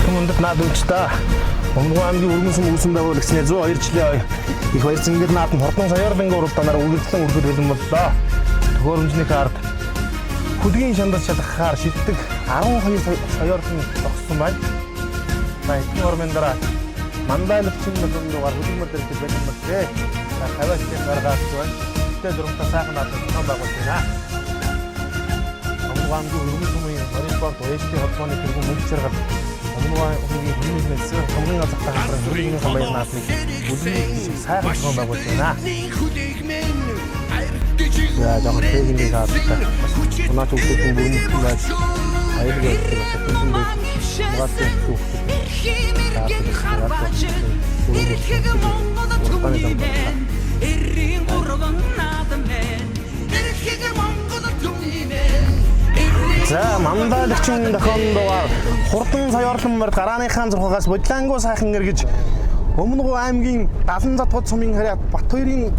Мөндөд наад үлчтэй. Өмнө аймгийн өргөнсөн үүсэндээ болчихснээ 102 жилийн их баяр цэнгэр наад нь хурдан саярлангийн уралдаанаар үргэлжлэн үргэлж бэлэн боллоо. Төхөөрөмжний карт хөдгийн шандас шалгахаар шиддэг 12 саярлан зогссон байна. Баян хормын дараа мандайлгчин нэг дугаар хөдөлмөр дээр бэлэн боллоо. Хаваачтай гаргаад байна. Тэгтээ дөрөвтэй сайхан наад зохион байгуулж байна. Өмнө аймгийн өргөнсөн спорт уяжлын холбооны тэргүүн мөнгө чаргал өмнө аймгийн хүмүүс мэдсэн хамгийн азахтай хамтран хөрөнгөний хамбай наасны бүлгийн сайхан зохион байгуулж байна. Яа яг техникийн хаалттай. Унаач үгтэй бүмгэн байж аяг явуулдаг болсон байх. Мгаалтай За мандайлагчин дохион дугаар хурдан саярлан морд гарааныхаа зурхагаас бодлонгоо сайхан эргэж Өмнөг аймгийн 70 задгууд сумын харьяат Батбаярын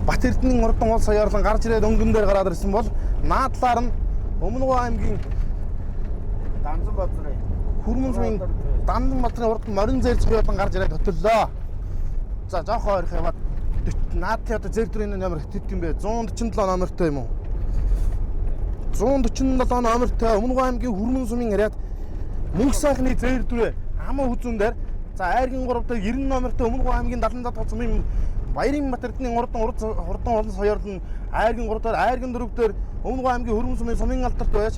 Бат Эрдэнийн хурдан гол саярлан гарч ирээд өнгөн дээр гараад ирсэн бол наадлаар нь Өмнөг аймгийн Данзанбаатарын Хүрмэн сумын Данзанбаатарын хурдан морин зэр цохиолон гарч ирээд хөтлөө. За жоохон ойрхон яваад наадлын одоо зэр төрийн номер хэд юм бэ? 147 номертой юм уу? 147 номертой Өмнөг аймгийн Хүрмэн сумын харьяат мөнх сайхны зэр дүрээ хамаа хүзүүн дээр за айргийн 3 дээр 90 номертой Өмнөг аймгийн 70 задгууд сумын Баярын Бат Эрдэнийн хурдан олон саярлан айргийн 3 дээр айргийн 4 дээр Өмнөг аймгийн Хүрмэн сумын сумын алдарт байж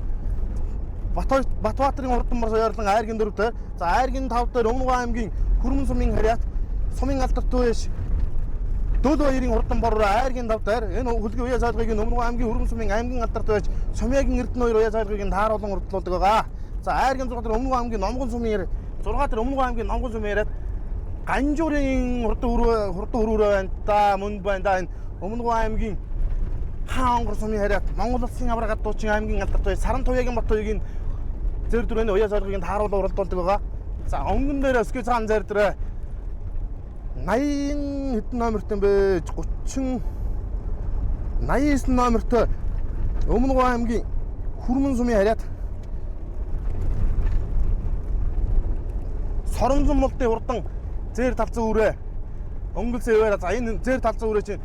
Батбаярын хурдан мор саярлан айргийн 4 дээр за айргийн 5 дээр Өмнөг аймгийн Хүрмэн сумын харьяат сумын алдарт байж Дөл баярын хурдан бороо айргийн 5 дээр энэ хөлгийн уяа цайлгыг Өмнөг аймгийн Хүрмэн сумын аймгийн алдарт байж Сумьягийн Эрдэнэ 2 уяа цайлгыг тааруулан урдуулдаг байгаа. За айргийн 6 дээр Өмнөг аймгийн Номгон сумын 6 дээр Өмнөг аймгийн Номгон сумын яриад Ганжуурын хурдан хөрөөрөө байна да мөнд байна да энэ Өмнөг аймгийн Хаангор сумын яриад Монгол улсын аврагад дуучин аймгийн алдарт байж Саран Туяагийн Бат Туяагийн зэр дүрэний уяа цайлгыг тааруулан урдуулдаг байгаа. За өнгөн дээр өсгөө цаан зэр дүрээ 80 хэдэн номертой бэ? 30 89 номертой Өмнөг аймгийн Хүрмэн сумын харьяат Соронзон мултын хурдан зэр талцсан үрээ өнгөлсөө яваараа за энэ зэр талцсан үрээ чинь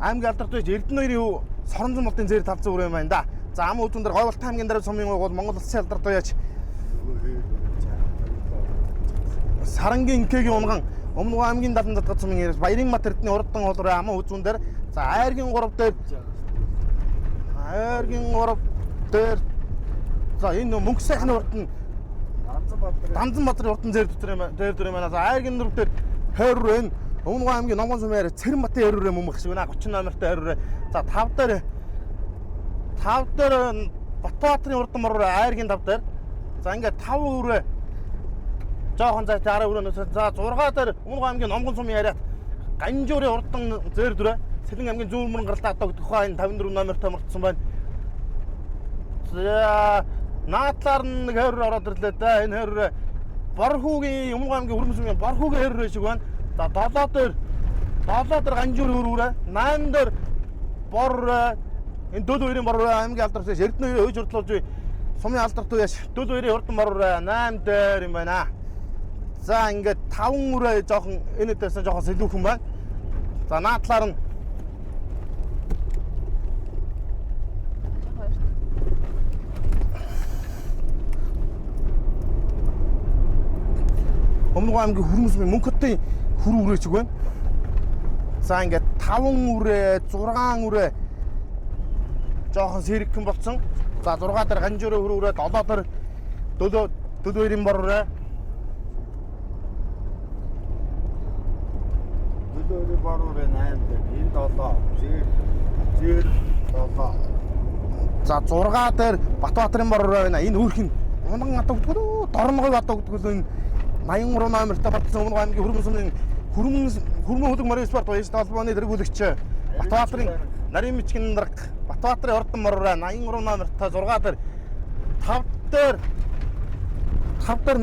аймгийн алдарт байж Эрдэнэ 2-ийн Соронзон мултын зэр талцсан үрээ юм байна да. За ам үүдэн дээр Говьалт аймгийн дараа сумын бол Монгол улсын алдарт байж Сарангийн инкегийн унган Өмнөг аймгийн 70 задгууд сумын яриад Баярын Бат Эрдэнийн хурдан хоолроо ам үүдэн дээр за айргийн 3 дээр за энэ мөнх сайхны хурдан Данзанбаатарын хурдан зэр дүр юм байна. За айргийн 4 дээр хойроо энэ Өмнөг аймгийн Номгон сумын яриад Цэрэнбатын хойроо мөнх шиг байна. 30 номертой хойроо. За 5 дээр Батбаярын хурдан мороо айргийн 5 дээр. За ингээд 5 өрөө жоохон зайтай 10 өрөөнөөс за 6 дээр Өмнөг аймгийн Номгон сумын яриад Ганжуурын хурдан зэр дүрээ Сэлэн аймгийн Зүүн мөрөн гаралтай одоо гэдэг хаа энэ 54 номертой мөрдсөн байна. За наадлаар нэг хойроо ороод ирлээ да. Энэ хойроо Борхуугийн Өмнөг аймгийн Хүрмэн сумын Борхуугийн хойроо шиг байна. За 7 дээр Ганжуур хөрөөрөө 8 дээр Бор энэ Дөл хоёрын Бор аймгийн алдарт байж Эрдэнэ 2 хөөж урдлуулж буй сумын алдарт байж Дөл хоёрын хурдан Бор 8 дээр юм байна. За ингээд 5 үрээ жоохон энэ дээрсэн жоохон сэлүүхэн байна. За наадлаар нь Өмнөг аймгийн Хүрмэн сумын мөнхөдийн хөр үрээ чиг байна. За ингээд 5 үрээ, 6 үрээ жоохон сэрэгхэн болсон. За 6 дээр Ганжуурын хөр үрээ, 7 дээр Дөл хоёрын Бор үрээ. Дөл хоёрын Бор үрээ 8 дээр энэ 7. За 6 дээр Батбаярын Бор үрээ байна. Энэ өөрх нь унган атаа гэдэг үү? Дорногой атаа гэдэг үү? Энэ 83 номертой батсан Өмнөг аймгийн Хүрмэн сумын Хүрмэн хөлөг морин спорт уяжлын холбооны тэргүүлэгч Батбаярын нарийн мичгийн дарга Батбаярын хурдан мороо 83 номертой 6 дээр 5 дээр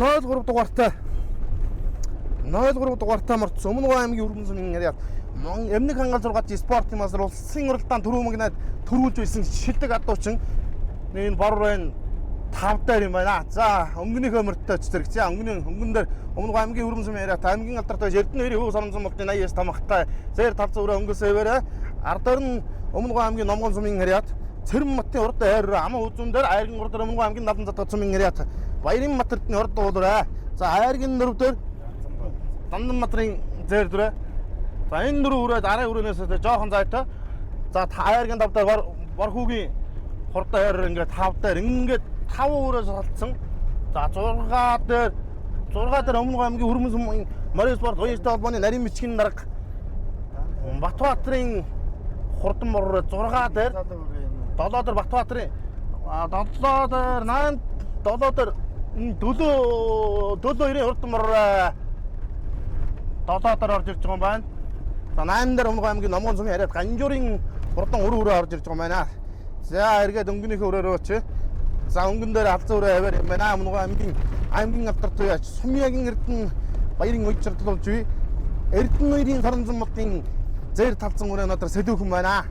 03 дугаартай мордсон Өмнөг аймгийн Хүрмэн сумын яриад Эмнэг хангал 6 спортын масар улсын уралдаан төрөө магнад төрүүлж байсан шилдэг адуучин энэ Бор байна тавтаар юм байна. За өнгөнийхөө мөртөө зэрэг. За өнгөн дээр Өмнөг аймгийн Хүрэмсүмийн яриат аймгийн алдартай Эрдэнэ 90% соромжон болтын 80-аас тамхтай зэр тавцуураа өнгөсөөвэрэ ардаар нь Өмнөг аймгийн Номгон сумын яриат Цэрэн матын урд айр ама үзүүн дээр айргийн урд Өмнөг аймгийн Надан цатгад сумын яриат Баярын матэрдны урд уулраа. За айргийн дөрөв дээр Дандан матрын зэр дөрөө. За энэ дөрөв үрээд арай өрөөнөөс жоохон зайтай. За айргийн давтар Борхүүгийн хурд айр ингээд тавтаар ингээд 5 өрөөс салцсан. За 6 дээр Өмнөг аймгийн Хүрэмсүмийн Морин спорт уянжтай холбооны нарийн бичгийн дарга Батбаатарын хурдан бороо 6 дээр 7 дээр Батбаатарын 7 дээр 8 7 дээр Дөлөө 90 хурдан бороо 7 дээр орж ирж байгаа юм байна. За 8 дээр Өмнөг аймгийн Номгон сумын яриад Ганжуурын хурдан өрөө орж ирж байгаа юм байна. За эргээд өнгөнийхөө өрөөрөө чи. За өнгөн дээр алзан өрөө аваар юм байна. Өмнөг аймгийн алдартай яач Сумьягийн Эрдэнэ баярын уйчрал болж бий. Эрдэнэ 2-ын соромжон модын зэр тавцсан өрөө надад сэдвүүхэн байна.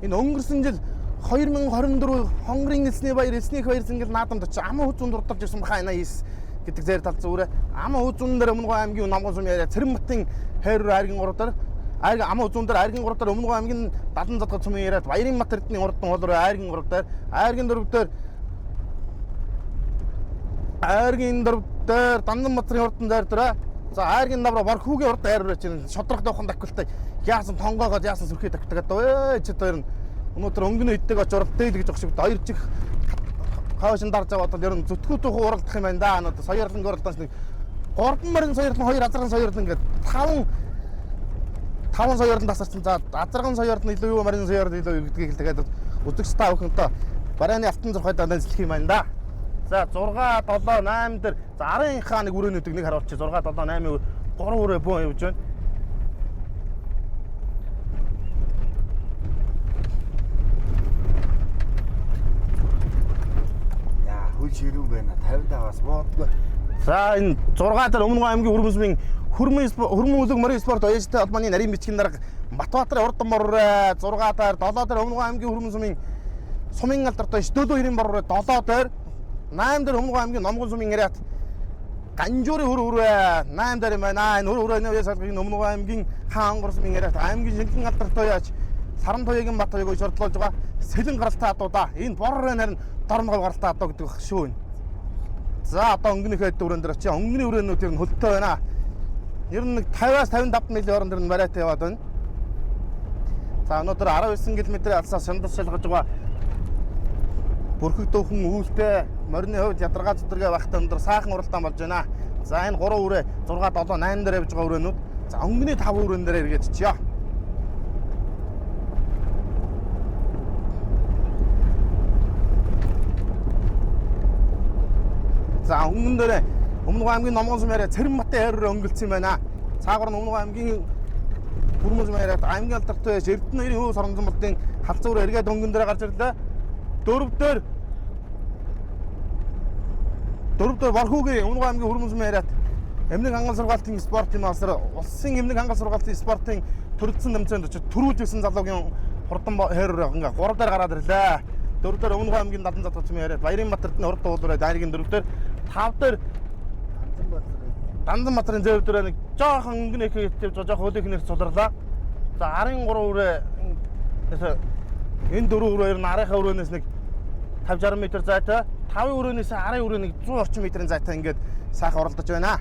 Энэ өнгөрсөн жил 2024 хонгорын эсний баяр эснийх баяр зингэл наадамд очиж ама хүзүүнд дурталж ирсэн баха 89 гэдэг зэр тавцсан өрөө. Ама хүзүүн дээр Өмнөг аймгийн Номгон сумын яриа Цэрэн матын хайр айргийн урд дээр ама хүзүүн дээр айргийн урд дээр Өмнөг аймгийн Надан цатгад сумын яриа Баярын мат эрдэнэ урдан хоолоор айргийн урд дээр айргийн дөрөв дээр айргийн дөрөв дээр Дандан матрын урдан дээр дөрөө. За айргийн давра Борхүүгийн урд айр өрөө чинь шодрох давхан таквалтай яасан тонгоогоод яасан сүрхий тагтагаад өө чи хоёр нь өнөөдөр өнгөнөө иддэг очоор дээл гэж огшиг хоёр чих хаашин дарж аваад ер нь зүтгүүтүү уралдах юм байна да. Өнөөдөр соёрлон уралдаанч нэг 3 морин соёрлон 2 азарган соёрлон ингээд 5 соёрлон тасарсан. За азарган соёрлон илүү юу морин соёрлон илүү юу гэдгийг тэгээд үзэгч та бүхэнтэй барааны алтан зурхайд данслах юм байна да. За 6 7 8 дээр за 10-ийнхаа нэг өрөөнүүдийг нэг харуулчих. 6 7 8 3 өрөө бөө явж байна. Хөл ширүү байна. 50-аас боодгүй. За энэ 6 дээр Өмнөг аймгийн Хүрэмсүмийн Хүрмэн үлэг морин спорт уянжтай холбооны нарийн бичгийн дарга Батбаатарын урдан бор 6 дээр 7 дээр Өмнөг аймгийн Хүрмэн сумын алдартай Дөлөө 90 бор 7 дээр 8 дээр Өмнөг аймгийн Номгон сумын яриат Ганжуурын өрөө 8 дээр юм байна. Энэ өрөөний салгын Өмнөг аймгийн Хаангор сумын яриат аймгийн шинхэн алдартай яач Саран туягийн бат туяг шордлуулж байгаа сэлэн гаралтай адуудаа. Энэ бор нарийн дорногол гаралтай адуу гэдэг шүү. За одоо өнгөнийхөө өрөөнд дээр очив. Өнгөний өрөөнүүд ер нь хөлтэй байна. Ер нь нэг 50-аас 55 милийн орон дээр нь барайтай яваад байна. За өнөөдөр 19 км-ийн алсаас шандас шалгаж байгаа бүрхэг дөхөн үүлтэй морины хувьд ядаргаа зүдэргээ багтаа өндөр саахан уралдаан болж байна. За энэ 3 өрөө 6 7 8 дээр явж байгаа өрөөнүүд. За өнгөний 5 өрөөн дээр эргээд чиё. За өнгөн дээр Өмнөг аймгийн Номгон сумын яриа Цэрэн матын хайр өнгөлцсөн байна. Цаагаар нь Өмнөг аймгийн Хүрмэн сумын яриа аймгийн алдартай Эрдэнэ 90% соромжон болтын халзан өрөө эргээд өнгөн дээр гарч ирлээ. Дөрөв дээр Борхүүгийн Өмнөг аймгийн Хүрмэн сумын яриат эмнэг хангал сургаалтын спортын масар улсын эмнэг хангал сургаалтын спортын төрөлцсөн тэмцээнд очиж төрүүлж ирсэн залуугийн хурдан хайр ингээ 3 дээр гараад ирлээ. 4 дээр Өмнөг аймгийн Надан цатгад сумын яриат Баярын матэрдны урд уулраад айргийн 4 дээр 5 дээр Дандан матрын зэв дээр нэг жоохон өнгөнийх хэвчээ жоохон хөлийнх нэр цулрлаа. За 13 өрөө энэ 4 өрөө ер нь арийнхаа өрөөнөөс нэг 50 60 м зайтай, 5 өрөөнөөс 10 өрөө нэг 100 орчим метрийн зайтай ингээд сайхан оролдож байна.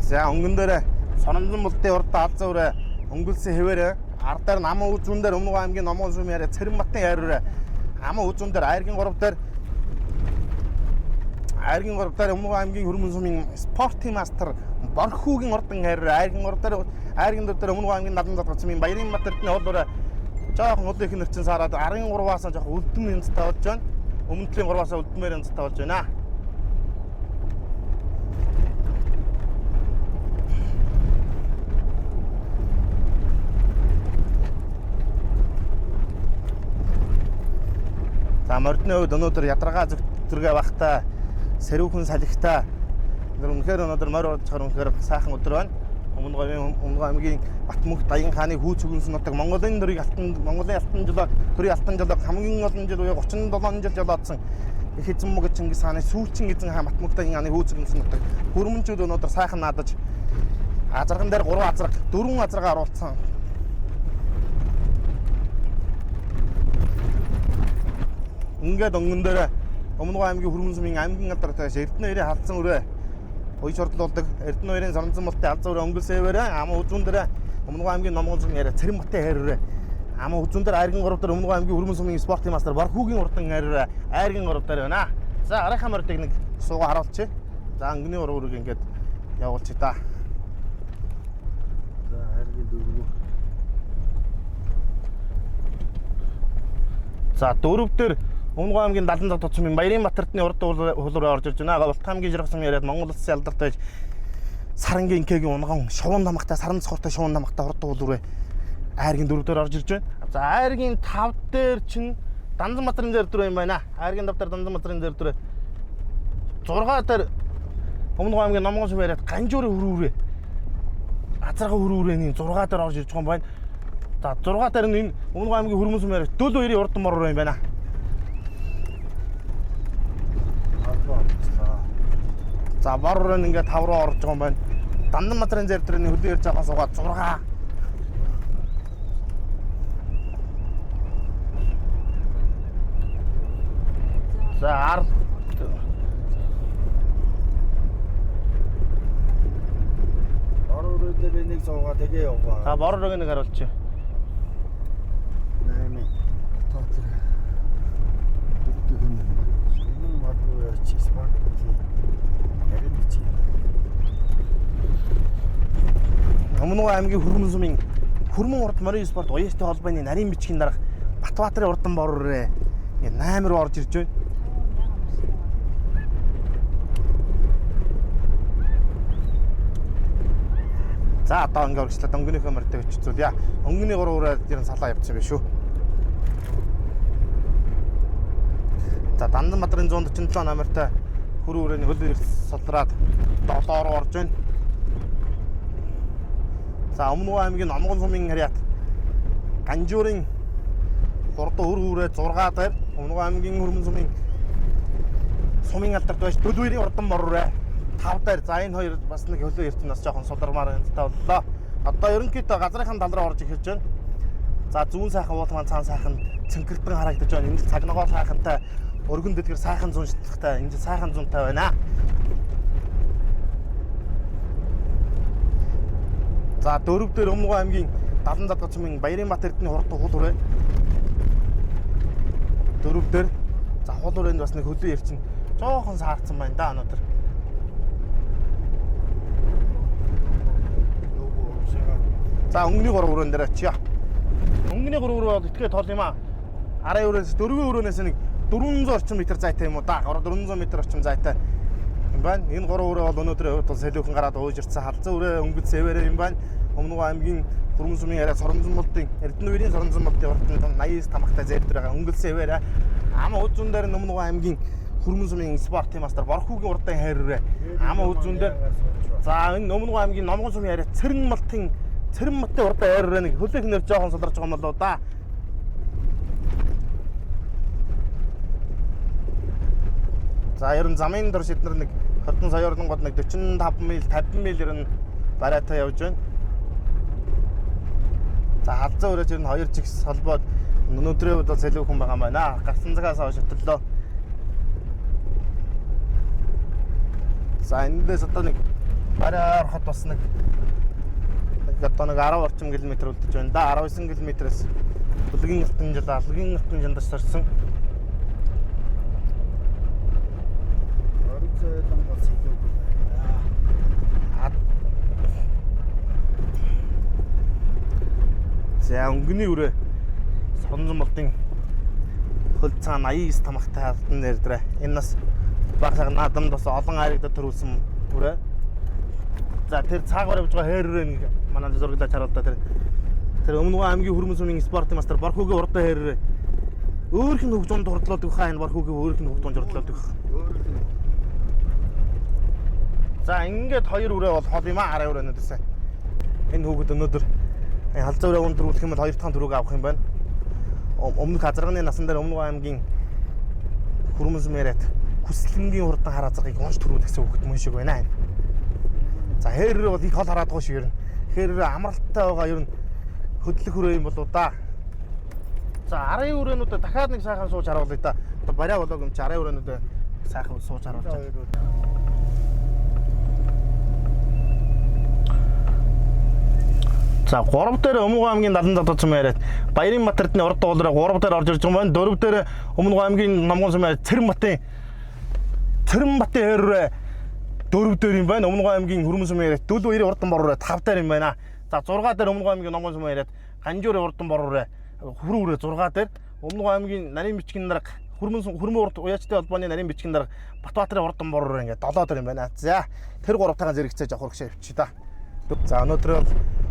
За өнгөн дээр Соромжон мултын урд алзан өрөө өнгөлсөн хэвээр ардаар ама үзүүн дээр Өмнөг аймгийн Номгон сумын яриа Цэрэн матын хайр өрөө ама үзүүн дээр айргийн 3 дээр Өмнөг аймгийн Хүрмэн сумын спортын мастер Борхүүгийн урдан хайр айргийн 3 дээр айргийн 4 дээр Өмнөг аймгийн Надан цатгад сумын Баярын мат эрдэнэ хоолоор жоохон өдөх нэрчин сараад 13-аас жоохон үлдэм янзтай болж байна. Өмнөдлийн 3-аас үлдмээр янзтай болж байна. За мордны хувьд өнөөдөр ядаргаа зүргээ багтаа сэрүүхэн салхитай Үнэхээр өнөөдөр морь орж чаар үнэхээр сайхан өдөр байна. Өмнөд аймгийн Батмөнх Даян хааны хүү цүгэнс нутаг Монголын Монголын алтан жолоо төрийн алтан жолоо хамгийн олон жил буюу 37 жил жолоодсон их эзэн мөг Чингис хааны сүүлчийн эзэн хаан Батмөнх Даян хааны хүү цүгэнс нутаг хөрмөнчүүд өнөөдөр сайхан наадаж азарган дээр 3 азарга 4 азарга оруулсан. Ингээд өнгөн дээр Өмнөд аймгийн Хүрмэн сумын аймгийн алдартай Эрдэнэ 90 халдсан өрөө Уйж ордлуулдаг Эрдэнэ 2-ын Соронзон мултын алзан өрөө өнгөлсөөвөр ама үзүүн дээр Өмнөд аймгийн Номгон сумын яриа Цэрэн Батын хайрвэр ама үзүүн дээр Айргийн 3 дээр Өмнөд аймгийн Хүрмэн сумын спортын мастер Бархүүгийн урдан хайрвэр Айргийн 3 дээр байна. За арайхаа морьдыг нэг суугаа харуулчих. За өнгөний 3 өрөөг ингээд явуулчих та. За Айргийн 4. За 4 дээр Өмнөд аймгийн 70 цаг тусмын Баярын Батардны урд хуулруу орж ирж байна. Улт аймгийн Жиргасан яриад Монгол Улсын алдартай Сарангийн инкегийн унган шувуун намагтай Саран цохортой шувуун намагтай урд хуулруу Айргийн 4 дээр орж ирж байна. За Айргийн 5 дээр чинь Данзан Батрын дээр 4 юм байна. Айргийн 5 дээр Данзан Батрын дээр 4. 6 дээр Өмнөд аймгийн Номгон сум яриад Ганжуурын хөрүүрээ Азарга хөрүүрээний 6 дээр орж ирж байгаа юм байна. За 6 дээр энэ Өмнөд аймгийн Хүрмэн сум яриад Дөл 2-ийн урд мор руу юм байна. За бороор ингээд 5 руу орж байгаа юм байна. Дандан Матрын зэр төрөний хөлөө ирж байгаа суугаад 6. За ард Бороо дээр нэг суугаа тэгээ яваа. За бороор нэг харуулчих. 8. Тооцоо. Шинэн мадуу яач спорт. Өмнөд аймгийн Хүрмэн сумын Хүрмэн урд морин спорт уяастай холбооны нарийн бичгийн дарга Батбаатарын урдан бороо ингээд 8 руу орж ирж байна. За одоо ингээд урагшлаад өнгөнийхөө морьтой өчцүүлье. Өнгөний 3 өрөө дэрэн салаа явчихсан байх шүү. За Дандан Батрын 147 номертой хөрөө өрөөний хөлөө ирс солдраад 7 руу орж байна. За Өмнөд аймгийн Номгон сумын харьяат Ганжуурын 3 дахь хөрөө 6 дээр Өмнөд аймгийн Хүрмэн сумын алдарт байж Дөл 2-ийн урдан бороо 5 дээр за энэ хоёр бас нэг хөлөө ирсэн нас жоохон судармаар энэ боллоо. Одоо ерөнхийдөө газрынхан тал руу орж эхэлж байна. За зүүн сайхан уул маань цаан сайхан цэнхэртэн харагдаж байна. Энэ цагнагоо сайхантай өргөн дэтгэр сайхан зүүн шитлэгтэй энэ сайхан зүүнтэй байна. За 4 дээр Өмнөд аймгийн 70 цаг тусмын Баярын Батардны урд хуулруу 4 дээр за хуулруунд бас нэг хөлөө ирчин жоохон саарцсан байна да өнөөдөр. За өнгөний 3 өрөөнд дээр очиё. Өнгөний 3 өрөө бол итгээ тол юм аа. Араа өрөөс 4 өрөөнөөс нэг 400 орчим метр зайтай юм уу да. 400 метр орчим зайтай юм байна. Энэ 3 өрөө бол өнөөдөр бол солиохон гараад ууж ирсэн халзан өрөө өнгөц сэвэрэ юм байна. Өмнөд аймгийн Хүрмэн сумын яриа Соронзон мултын Эрдэнэ 2-ийн Соронзон мултын урд 89 тамагтай зэвтэр байгаа өнгөц сэвэрэ ама үзүүн дээр Өмнөд аймгийн Хүрмэн сумын спортын мастер Борхүүгийн урдан хайрвэр ама үзүүн дээр за энэ Өмнөд аймгийн Номгон сумын яриа Цэрэн мултын урдан хайрвэр нэг хөлөөх нэр жоохон солирч байгаа юм болоо да. За ер нь замын дор шиднэр нэг Хордон соёрон гол нэг 45 миль 50 миль ер нь барайтай явж байна. За халзан өрөөж ер нь 2 жигс холбоод өнөөдрийн үед бол солиохон байгаа юм байна. Гарсан цагаас хойш хөтлөө. За эндээс одоо нэг барай ороход бас нэг одоо нэг 10 орчим километр үлдэж байна да. 19 км-ээс Бүлгийн алтан жандас сорсон. За өнгөний өрөө Соронзон мултын хөл цаана 89 тамагтай алтан нэрдрэ. Энэ нас баг цаг наадамд бас олон айрагдад төрүүлсэн өрөө. За тэр цаагаар явж байгаа хайрвэр нэг манай зурглаж харуулдаа тэр Өмнөд аймгийн Хүрмэн сумын спортын мастер Борхүүгийн урдан хайрвэр өөрх нь хөгжуунд хурдлуулдаг хаа энэ Борхүүгийн өөрх нь хөгжуунд хурдлуулдаг. За ингээд хоёр үрээ бол хол юм аа арай өрөө өнөөдөөсөө. Энэ хүүхэд өнөөдөр халзаа өрөө өндрүүлэх юм бол хоёр дахь төрөг авах юм байна. Өмнөх Азарганы насан дээр Өмнөг аймгийн Хүрмэнс мэрэт хүслэнгийн хурдан хар азаргыг унш төрүүлэх гэсэн хүүхэд мөн шиг байна. За хээрээ бол их хол хараадгүй шиг юм. Хээрээ амралттай байгаа ер нь хөдлөх хүрээ юм болоо да. За арын үрээнүүдээ дахиад нэг сайхан сууж харуулъя да. Барай болоог юм чи арын үрээнүүдээ сайхан сууж харуулж байгаа. За 3 дээр Өмнөг аймгийн 70 дотор цумээрээд Баярынбатардны урд дуулаараа 3 дээр орж ирж байгаа юм байна. 4 дээр Өмнөг аймгийн Номгон цумээр Цэрэнбатын хэррээ 4 дээр юм байна. Өмнөг аймгийн Хүрмэн цумээрээд Дөл баярын урдан бороо 5 дээр юм байна. За 6 дээр Өмнөг аймгийн Номгон цумээрээд Ганжуурын урдан бороо хүрүүрээ 6 дээр Өмнөг аймгийн нарийн бичгийн дарга Хүрмэн урд уяачтай холбооны нарийн бичгийн дарга Батбаатарын урдан бороо ингээд 7 дээр юм байна. За тэр 3-тайгаа зэрэгцээж авах хэрэгшээ явчих да. За өнөөдөр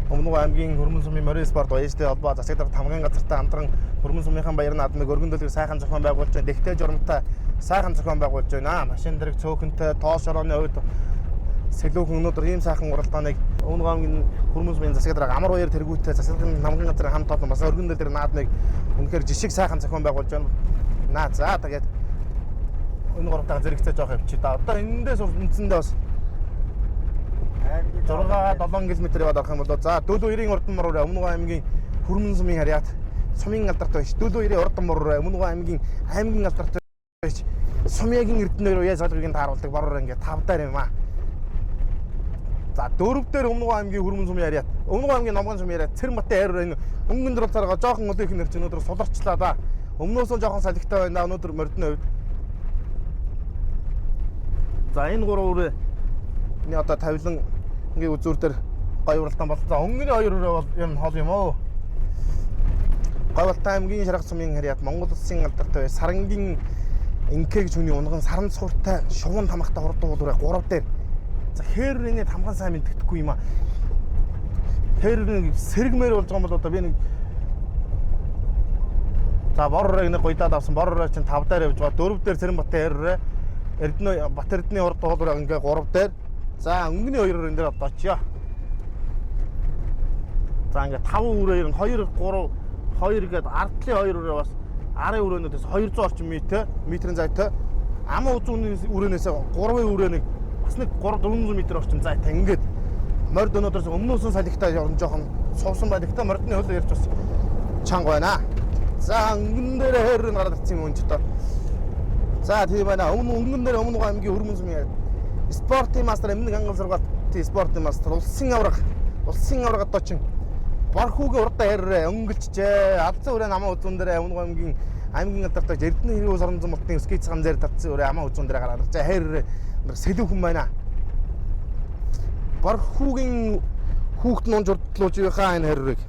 Өмнөг аймгийн Хүрмэн сумын Морис Спорт уяачтай холбоо засаг дарга хамгийн газартай хамтран Хүрмэн сумынхан баярын наадмыг өргөн дэлгэр сайхан зохион байгуулж байна. Дэгтэй журамтай сайхан зохион байгуулж байна. Машин дэрэг цөөхөнтэй тоош орооны хувьд сэлүүхэн өнөөдөр ийм сайхан уралдааныг Өмнөг аймгийн Хүрмэн сумын засаг дарга Амар баяр тэргүүтээ засаг даргын хамгийн газрын хамт олон бас өргөн дэлгэр наадмыг үнэхээр жишг сайхан зохион байгуулж байна. За тэгээд энэ 3-тайгаа зэрэгцээж авах явчих да. Одоо энэндээс үндсэндээ бас 6-7 км яваад орох юм бол за Дөл баярын урдан бороо Өмнөг аймгийн Хүрмэн сумын харьяат сумын алдартай биш. Дөл баярын урдан бороо Өмнөг аймгийн алдартай биш. Сумьягийн эрдэнээр уяа солгыг тааруулдаг бороо ингээд 5 дээр юм аа. За 4 дээр Өмнөг аймгийн Хүрмэн сумын харьяат Өмнөг аймгийн Номгон сумын харьяат Цэрэнбатын хайр энэ өнгөн дуралцаараа жоохон өдөр их нэрч өнөөдөр суларчлаа да. Өмнөөсөө жоохон салхитай байна. Өнөөдөр мордны хувьд. За энэ 3 үрээ энэ одоо тавилан ингээ үзүүр дээр гоё уралдаан болсон. Өнгөний 2 өрөө бол юм хол юм уу? Говьалтай аймгийн Шаргал сумын харьяат Монгол улсын алдартай Сарангийн инкэ гэж хүний унган саран цууртай шувуун тамхтай хурдан уулуураа 3 дээр. За хээрний тамган сайн мэддэхгүй юм аа. Хээрний сэргмээр болж байгаа юм бол одоо би нэг за борорыг нэг гойдаад авсан. Боророо чинь 5 дээр явж байгаа. 4 дээр Цэрэнбатын хэррээ Бат Эрдэнэ урд уулуураа ингээ 3 дээр. За өнгөний 2 өрөө энэ дээр одоо очиё. За ингээ 5 өрөө 2 гээд ардлын 2 өрөө бас арын өрөөнөөс 200 орчим метрийн зайтай. Ама үзүүний өрөөнөөс 3 өрөөнийг бас нэг 400 м орчим зайтай ингээд морд өнөөдрөөс өмнөөс нь салхитай явсан жоохон сувсан байлгтай мордны хөл ярьж бас чанга байна. За өнгөн дээр хэрэг гараад ирсэн юм ч одоо. За тийм байна. Өнгөн дээр Өмнөг аймгийн Хүрмэн сумын спортын мастер өмнөг ангал сургаалтын спортын мастер улсын авраг одоо чин Бархуугийн урдаа хэрэг өнгөлчжээ. Алзан өрөө намаа үзүүн дээр Өмнөг аймгийн алдартай Эрдэнэ хэрэг ус орон зам скейт цан дээр татсан өрөө амаа үзүүн дээр гараад ирж хэрэг сэлүүхэн байна. Бархуугийн хүүхд нунж урдлууж байхаа энэ хэрэг.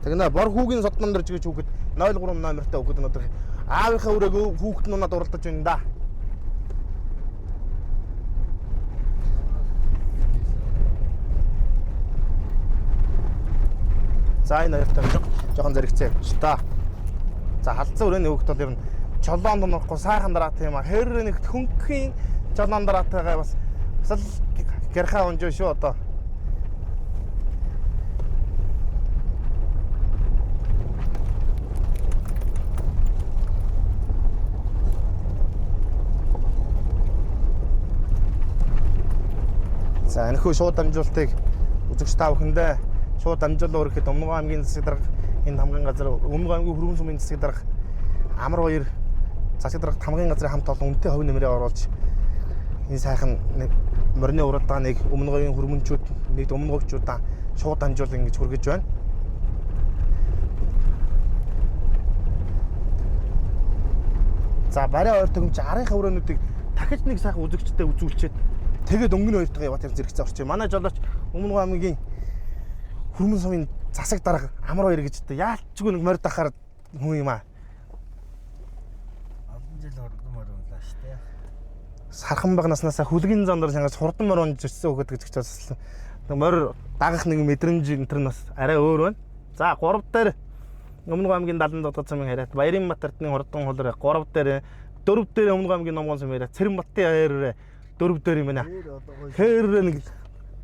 Тэгнэ Бархуугийн соднон дээр жигэж хүүхэд 03 номертай хүүхэд өнөөдөр аавынхаа өрөөг хүүхэд нунаад уралдаж байна да. За энэ хоёртай жоохон зэрэгцээ явчих та. За халдсан өрөөний хүүхэд бол ер нь чолоонд норохгүй сайхан дараатай юм аа. Хэрэг нэг хөнгөхийн чолоон дараатайгаа бас л гэрхаа унжоо шүү одоо. За энэхүү шууд дамжуултыг үзэгч та бүхэндээ шууд дамжуулан өргөхөд Өмнөг аймгийн засаг дарга энэ хамгийн газар Өмнөг аймгийн Хүрмэн сумын засаг дарга Амар баяр засаг дарга хамгийн газрын хамт олон үнэтэй хувь нэмрээ оруулж энэ сайхан морины уралдааныг Өмнөг аймгийн хүрмэнчүүд нийт өмнөгчүүдаа шууд дамжуулан ингэж хүргэж байна. За барай ойр төгөмч арийнхаа өрөөнүүдийг дахиж нэг сайхан үзэгчтэй үзүүлчихэд тэгээд өнгөний хоёртойгоо яваад зэрэгцээ орчих. Манай жолооч Өмнөг аймгийн Хүрмэн сумын засаг дарга Амар баяр гэж яалчгүй нэг морь дахаар хүн юм аа. Олон жил хурдан морьлаа штэ. Сархан баг наснасаа хүлгийн зам дээр чангаж хурдан морь унж ирсэн хөхөд гэж бас морь дагах нэг мэдрэмж энэ төр нас арай өөр байна. За 3 дээр Өмнөг аймгийн 70 дотор цамын харьяат Баярынбатардны хурдан хулраа 3 дээр 4 дээр Өмнөг аймгийн Номгон сумын харьяат Цэрэнбатын хайр дөрөв дээр юм байна. Тэр одоо гоё. Хээр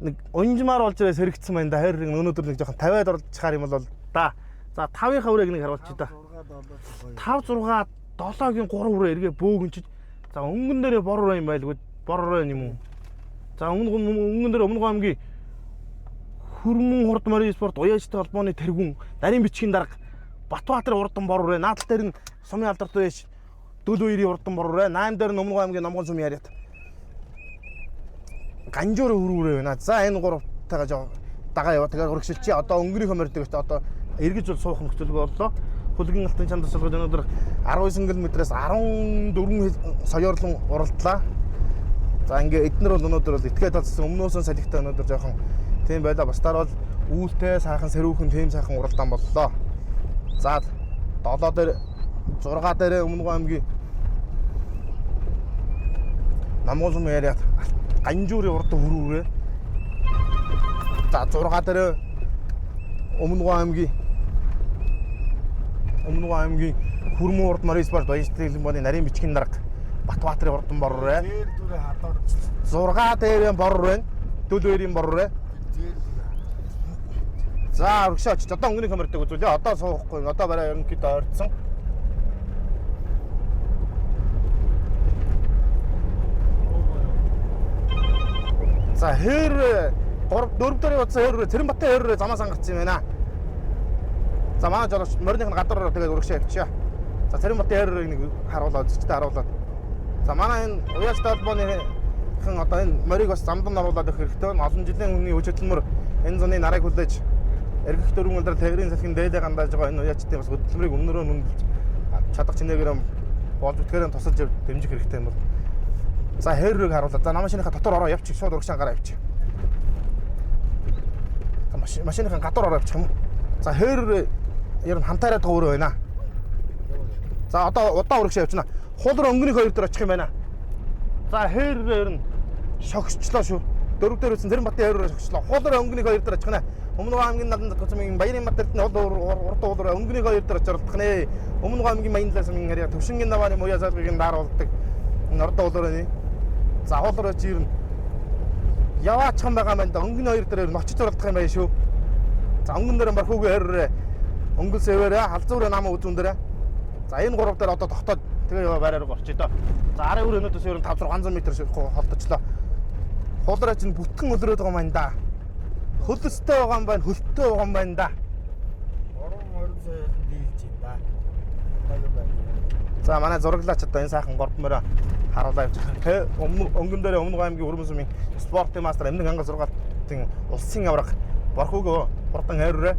нэг унжмаар болж ирээ сэрэгцсэн байна да. Хээр өнөөдөр нэг жоохон 50-аад орчихаар юм бол да. За 5-ийн хаврыг нэг харуулчих да. 5 6 7-гийн 3 хүрээ эргээ бөөгөнчиж. За өнгөн дээрээ бороо юм байлгүй. Бороо юм уу? За өнгөн дээр Өмнөг аймгийн Хүрмэн хурд морин спорт уяажтай холбооны тэргүүн нарийн бичгийн дарга Батбаатар урдан бороо. Наадал дээр нь сумын алдарт байж Дөл үерийн урдан бороо. 8 дээр нь Өмнөг аймгийн Номгон сум яриад. Ганжуур хөрүүрээ байна. За энэ гуравтайгаа жоо дагаа яваа. Тэгэхээр урагшилч чи одоо өнгөнийхөө морьдог өстө одоо эргэж бол суух нөхцөлгөө боллоо. Хөлгийн алтын чанд тусалгад өнөөдөр 19 км-ээс 14 соёрлон уралдлаа. За ингээ эднэр бол өнөөдөр бол итгээ талцсан өмнөөс нь салхитай өнөөдөр жоохон тийм байла. Бусдаар бол үүлтэй сайхан сэрүүхэн тийм сайхан уралдаан боллоо. За 7 дээр 6 дээр Өмнөг аймгийн Номгон сум яриад Ганжуурын урд хөрүүрээ. За 6 дээр Өмнөг аймгийн Хүрмэн урд морин спорт баяжтай хэлбэрийн нарийн бичгийн дарга Батбаатарын урдан бороо. Тэр дүрэ хадаар. 6 дээр бороо байна. Дөл үерийн бороо. За урагшаа очиж одоо өнгөний камердаг үзүүлээ. Одоо суухгүй. Одоо барай ерөнхийдөө ойрцсон. За хээр 4 дээр утсан хээр Цэрэнбатын хээр замаас ангарсан юм байна. За манай жолооч морины гадар тэгээд урагшаа явчихъя. За Цэрэнбатын хээр нэг харуулаад зочтой харуулаад. За манай энэ уяажтай холбооны хэн одоо энэ морийг бас замдан оруулаад өгөх хэрэгтэй. Олон жилийн өмнө үе хөдөлмөр энэ зуны нарыг хүлээж эргэх дөрвөн өндөр тэгрийн салхин дээлээ гандааж байгаа энэ уяажтай бас хөдөлмөрийг өмнөрөө нүндэлж чадах чинээгээр болж үтгэрэн тусалж дэмжих хэрэгтэй юм бол. За хээррийг харуулаад. За машиныхаа дотор ороо явчих. Шууд урагшаа гараа явчих. За машиныхаа гадуур ороо явчих юм. За хээрэр ер нь хантаараа төвөр байна. За одоо удаа урагшаа явчихна. Хуулар өнгөний хоёр дээр очих юм байна. За хээрэр ер нь шогсчлоо шүү. 4 дээр үсэн Цэрэнбатын хээрээр шогсчлоо. Хуулар өнгөний хоёр дээр очихна. Өмнөг аймгийн Надан Цэцмийн Баярын Батэрт нь урд уулаар өнгөний хоёр дээр очирлах нэ. Өмнөг аймгийн Баянлаас минь яриа төвшингийн давааны муяа салгыг дааруулдаг. Урд уулаар. За хуулар чи ер нь яваачихсан байгаа маань өнгөний хоёр дээр очиж уралдах юм байна шүү. За өнгөн дээр бархуугийн хээрээ өнгөл сэвэрээ халзуурын намаа үзүүн дээр. За энэ гурав дээр одоо тогтоод тэгээ яваа байраар орчих доо. За арын өөр өнөөдөөс ер нь 500 м холдочлоо. Хуулраа чинь бүтгэн өлрөөд байгаа юм байна да. Хөлөстэй байгаа юм байна, хөлттэй байгаа юм байна да. 3 сая дийлж байна да. За манай зураглаач одоо энэ сайхан гордмороо харуулаа явж байгаа. Өнгөн дээр Өмнөг аймгийн Хүрмэн сумын спортын мастер Эмнэг ангал сургаалтын улсын авраг Борхуугийн хурдан хайрраа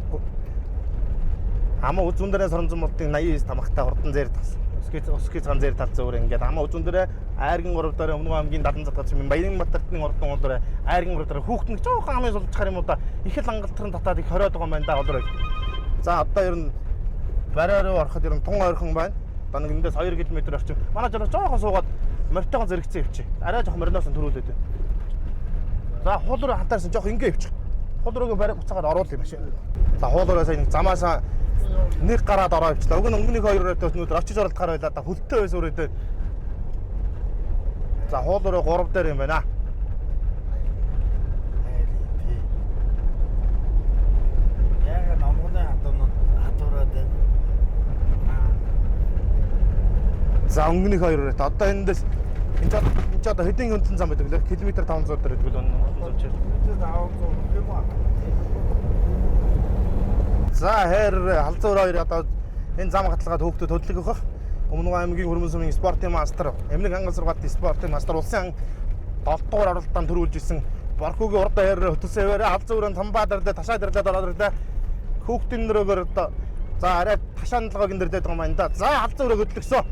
ама үзүүн дээрээ соронзон модын 89 тамхтай хурдан зэр тас. Өсгий цан зэр тал зөөр ингээд ама үзүүн дээрээ айргийн 3 дээр Өмнөг аймгийн Дадан Затгад сумын Баярын Батэртны хурдан уулаараа айргийн 3 дээр хүүхдэн жоохон амын сулчхаар юм уу да. Их л ангалтрын татаад их хориод байгаа юм байна да олроо. За одоо ер нь барай руу ороход ер нь тун ойрхон байна. Одоо нэг эндээс 2 км орчим. Манай жоо жоохон суугаад морьтойгоо зэрэгцээ явчих. Арай жоохон мориноос нь төрүүлээд байна. За хуулруу хантаарсан жоохон ингээ явчих. Хуулруугийн барай буцаагаад оруулъя машин. За хуулруу сая нэг замаасаа нэг гараад ороо явчлаа. Уг нь өнгөний хоёроо өнөөдөр очиж оролдохоор байлаа да. Хөлтөө байс өрөөдөө. За хуулруу 3 дээр юм байна. Яг номгоны хатуураад байна. За өнгөний хоёроо одоо эндээс энэ ч одоо хэдийн хөндлөн зам байдаг лээ. Километр 500 дээр гэдэг л өнөө. За хэр халзуур хоёр одоо энэ зам хатлагаад хөөгтөд хөдлөг өгөх. Өмнөг аймгийн Хүрмэн сумын спортын мастер Эмнэг ангал сургаалтын спортын мастер улсын 7 дугаар оролдоонд төрүүлж исэн Борхуугийн урд хаяр хөтөлсөөрөө халзуурын тамбаа дэрдээ ташаа дэрдээ ороод ирлээ. Хөөгтөн дөрөөр одоо за арай ташаан толгойг энэ дэрдээ байгаа юм да. За халзуурыг хөдлөсөн.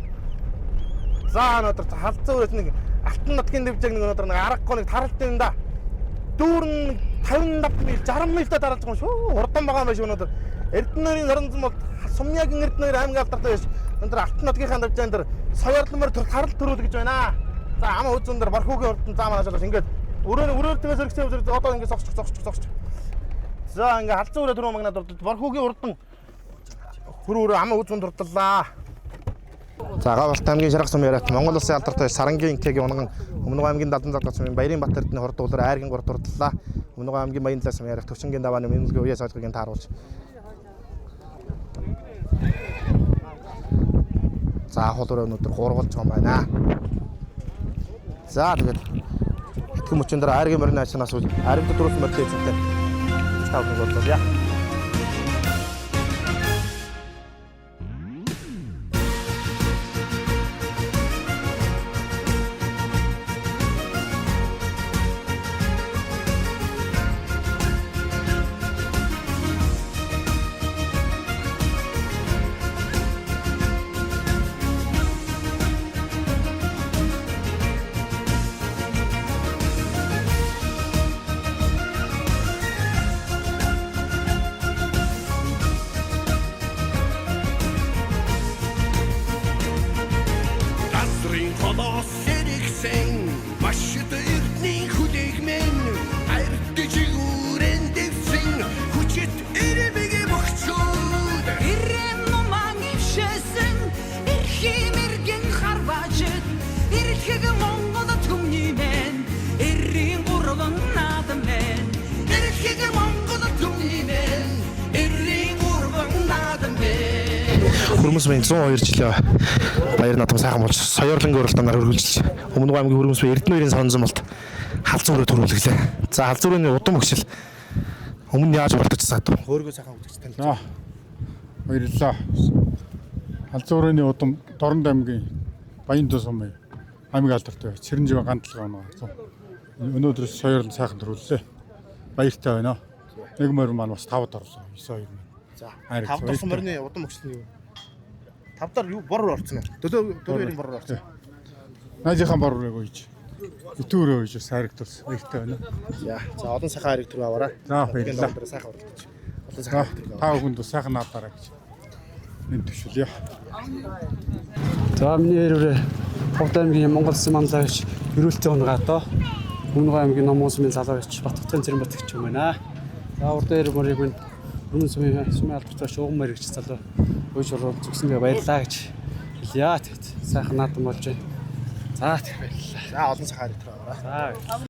За өнөөдөр халзуураас нэг алтан нутгийн дэвжээг нэг өнөөдөр нэг аргагүй нэг таралт юм да. Дүүрэн 50 мил 60 милдээ дараалж байгаа юм шүү. Хурдан байгаа юм байна шүү өнөөдөр. Эрдэнэрийн соронзон бол Сумьягийн Эрдэнэр аймгийн алдартай биш. Өнөөдөр алтан нутгийн дэвжээнд дэр соёрломор таралт төрүүлэх гэж байна. За ама үзүүн дээр Борхуугийн урд нь зам хаашаалж ингээд өрөөлтгөөс хэрэгцээ одоо ингээд зогсч. За ингээд халзуураа түрүү магнад урд Борхуугийн урд нь хөрөөрөө ама үзүүн дурдлаа. За Гаалт аймгийн Шаргас сумын яриат Монгол Улсын алдартай Сарангийн КГ унган Өмнөг аймгийн Дадан залгас сумын Баярын Бат эрдэнэ хорд уулар айргийн 3 дурлалаа. Өмнөг аймгийн Баянлаа сумын яриат Төвчингийн давааны мэнэлгийн уяа саалгыг тааруулж. За хулуур өнөдөр 3 болж байгаа юм байна. За тэгээд хэдхэн мөчөн дээр айргийн морины ачнаас үл айргийн дөрөв морьтой хэвчтэй ставны бодлоо яа. Хөрмөс байн 102 жилийн баяр наадам сайхан болж соёрлонгийн уралдаанаар хөргөлж Өмнөг аймгийн Хөрмөс байн Эрдэнэ хоёрын сонзон болт халзуурыг төрүүлгэлээ. За халзуурын удам өгшил өмнө яаж болтогчсаад хөөргөө сайхан үзэж танилцсан. Баярлалаа. Халзуурын удам Дорнод аймгийн Баян сумын аймгийн алдартай Цэрэнживэ гандлага оноо. Өнөөдрөөс соёрлон сайхан төрүүллээ. Баяртай байна. Нэг морин маань бас 5-д орлоо. 9-2. За 5 дорсон морины удам өгшил нь юу? 5 дор юу борор орцсон уу? Дөрөвийн борор орцсон. Найзынхаа борорыг үйж. Итүүрөө үйж сайрагд бас баяртай байна. За олон сайхан хайрыг төрөө аваарай. За баярлалаа. Сайхан уралдаж. Олон сайхан хайрыг. Та бүхэнд бас сайхан наадаарай гэж. Энд төшөлье. За миний хэрэг Говьд аймгийн Монгол Улсын манлайч өрөөлтөө унгатоо Өмнөг аймгийн Номон сумын залгууч Батхтын Цэрэн Батгч юм байна. За урд дээр мөрийг нь Өмнө сумын алдартай шууган мэрэгч залуу ууж орол зүгсэндээ баярлаа гэж хэлье. Тэгэд сайхан наадам болж байна. За баярлалаа. За олон сайхан хайрыг төрөө аваарай. За